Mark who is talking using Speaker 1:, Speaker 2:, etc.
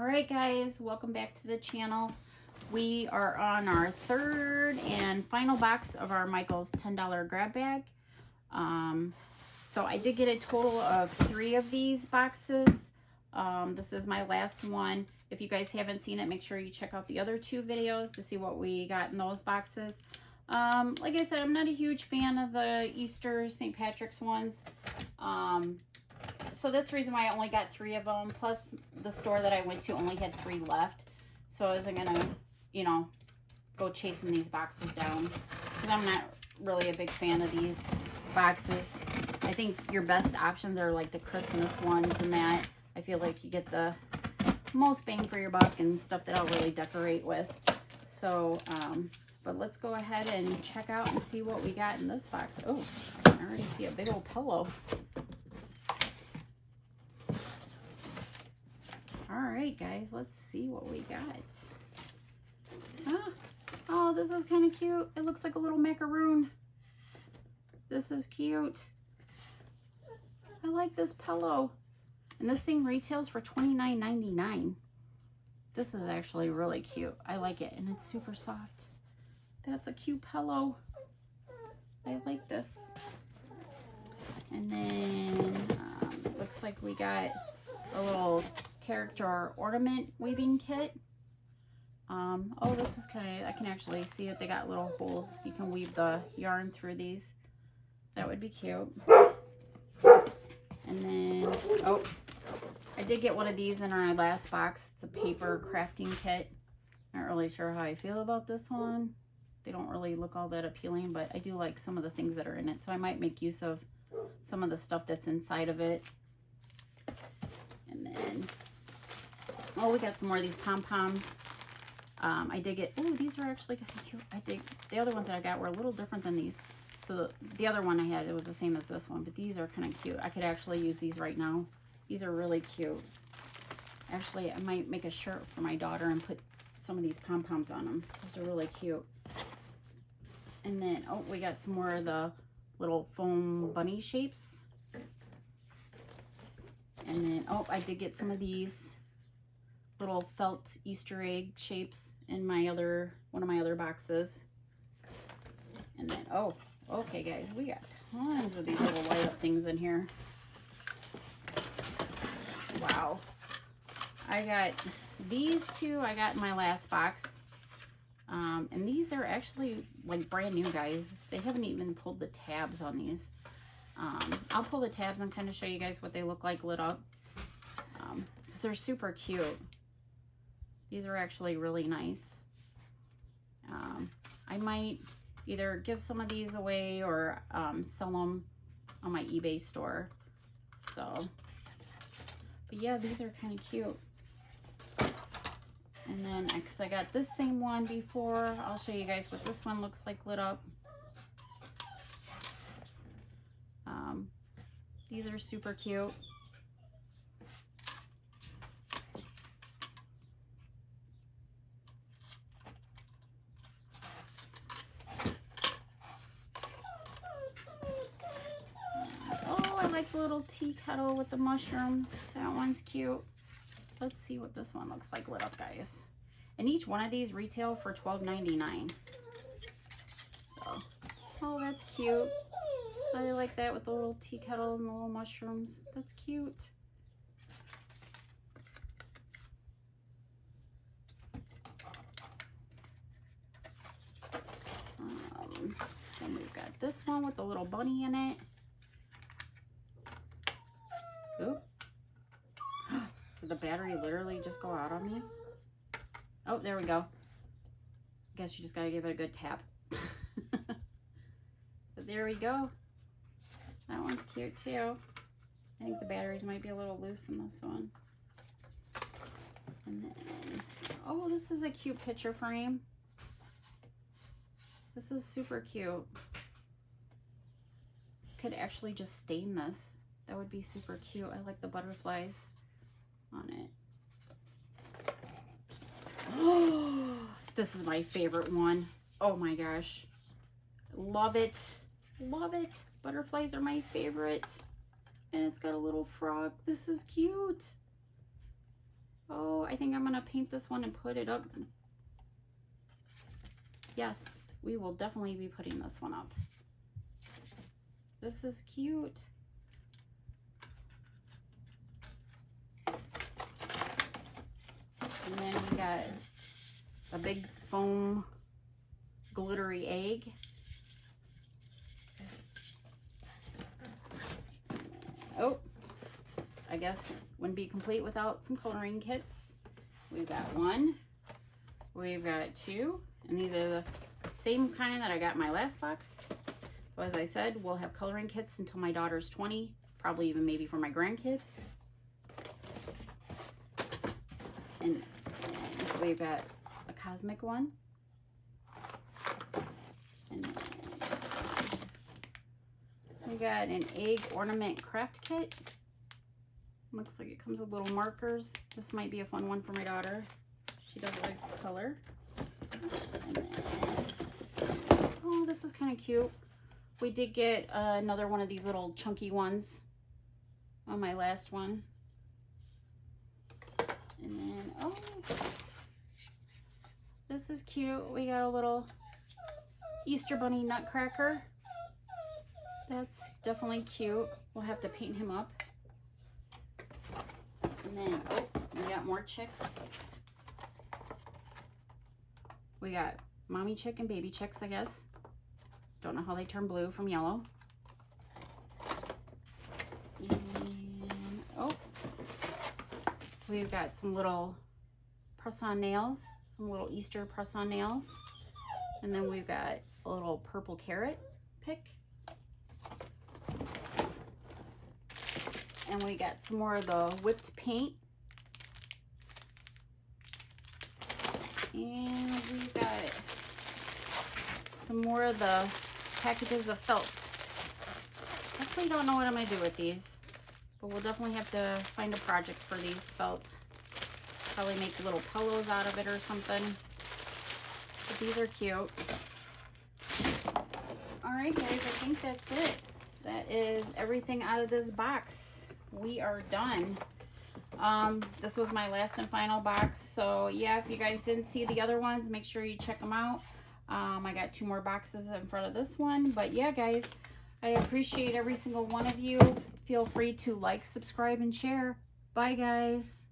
Speaker 1: Alright guys, welcome back to the channel. We are on our third and final box of our Michaels $10 grab bag. So I did get a total of 3 of these boxes. This is my last one. If you guys haven't seen it, make sure you check out the other 2 videos to see what we got in those boxes. Like I said, I'm not a huge fan of the Easter St. Patrick's ones. So that's the reason why I only got 3 of them. Plus, the store that I went to only had 3 left. So I wasn't going to, go chasing these boxes down. Because I'm not really a big fan of these boxes. I think your best options are like the Christmas ones and that. I feel like you get the most bang for your buck and stuff that I'll really decorate with. So, but let's go ahead and check out and see what we got in this box. Oh, I already see a big old pillow. Alright guys, let's see what we got. Oh, this is kind of cute. It looks like a little macaroon. This is cute. I like this pillow. And this thing retails for $29.99. This is actually really cute. I like it, and it's super soft. That's a cute pillow. I like this. And then it looks like we got a little character ornament weaving kit. Oh, this is kind of, I can actually see it. They got little holes. You can weave the yarn through these. That would be cute. And then, oh, I did get one of these in our last box. It's a paper crafting kit. Not really sure how I feel about this one. They don't really look all that appealing, but I do like some of the things that are in it. So I might make use of some of the stuff that's inside of it. And then, oh, we got some more of these pom-poms. I did get, oh, these are actually kind of cute. The other ones that I got were a little different than these. So the other one I had, it was the same as this one, but these are kind of cute. I could actually use these right now. These are really cute. Actually, I might make a shirt for my daughter and put some of these pom-poms on them. Those are really cute. And then, oh, we got some more of the little foam bunny shapes. And then, oh, I did get some of these little felt Easter egg shapes in my one of my other boxes. And then, oh, okay guys, we got tons of these little light up things in here. Wow. I got these 2 I got in my last box. And these are actually like brand new, guys. They haven't even pulled the tabs on these. I'll pull the tabs and kind of show you guys what they look like lit up. Because they're super cute. These are actually really nice. I might either give some of these away or sell them on my eBay store. So, but yeah, these are kind of cute. And then, because I got this same one before, I'll show you guys what this one looks like lit up. These are super cute. Oh, I like the little tea kettle with the mushrooms. That one's cute. Let's see what this one looks like lit up, guys. And each one of these retail for $12.99. So, oh, that's cute. I like that with the little tea kettle and the little mushrooms. That's cute. Then we've got this one with the little bunny in it. Oop. Did the battery literally just go out on me? Oh, there we go. Guess you just gotta give it a good tap. But there we go. That one's cute too. I think the batteries might be a little loose in this one. And then, oh, this is a cute picture frame. This is super cute. Could actually just stain this. That would be super cute. I like the butterflies on it. Oh, this is my favorite one. Oh my gosh. Love it. Love it. Butterflies are my favorite. And it's got a little frog. This is cute. Oh, I think I'm gonna paint this one and put it up. Yes, we will definitely be putting this one up. This is cute. And then we got a big foam glittery egg. Oh, I guess wouldn't be complete without some coloring kits. We've got one, we've got two, and these are the same kind that I got in my last box. So as I said, we'll have coloring kits until my daughter's 20, probably even maybe for my grandkids. And we've got a cosmic one. And we got an egg ornament craft kit. Looks like it comes with little markers. This might be a fun one for my daughter. She does like color. And then, oh, this is kind of cute. We did get another one of these little chunky ones on my last one. And then, oh, this is cute. We got a little Easter Bunny nutcracker. That's definitely cute. We'll have to paint him up. And then, oh, we got more chicks. We got mommy chick and baby chicks, I guess. Don't know how they turn blue from yellow. And, oh, we've got some little press-on nails, some little Easter press-on nails. And then we've got a little purple carrot pick. And we got some more of the whipped paint. And we've got some more of the packages of felt. Definitely don't know what I'm going to do with these, but we'll definitely have to find a project for these felt. Probably make little pillows out of it or something. But these are cute. Alright guys, I think that's it. That is everything out of this box. We are done. This was my last and final box. So yeah, if you guys didn't see the other ones, make sure you check them out. I got 2 more boxes in front of this one. But yeah, guys, I appreciate every single one of you. Feel free to like, subscribe, and share. Bye, guys.